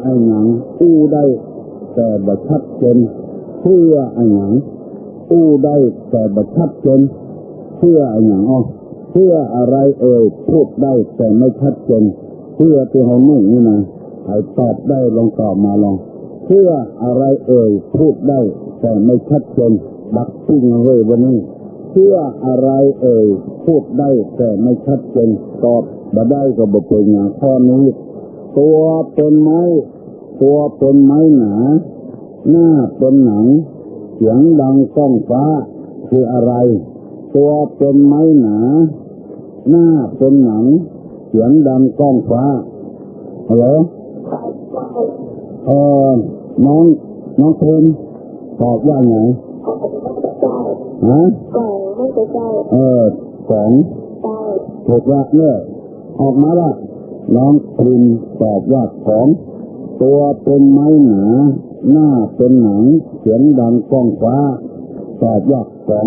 ไอ้หยังอู้ได้แต่บัชัดเจนเพื่อไอ้หยังอู้ได้แต่บัชัดเจนเพื่อไอ้หยังเพื่ออะไรพูดได้แต่ไม่ชัดเจนเพื่อที่เขานุ่งนี่นะให้ตอบได้ลองตอบมาลองเพื่ออะไรพูดได้แต่ไม่ชัดเจนดักปิ้งเลยวันนี้เพื่ออะไรพูดได้แต่ไม่ชัดเจนตอบมาได้ก็บอกเป็นอย่างข้อนี้ตัวเป็นไม้หนาหน้าเป็นหนังเสียงดังก้องฟ้าคืออะไรตัวเป็นไม้หนาหน้าเป็นหนังเสียงดังก้องฟ้าฮัลโหลน้องคุณตอบว่าไงฮะกล่องไม่ใช่กล่องถูกว่าเนี่ยออกมาละน้องคุณตอบว่าของตัวเป็นไม้หนาหน้าเป็นหนังเสียงดังก้องฟ้าตอบว่าของ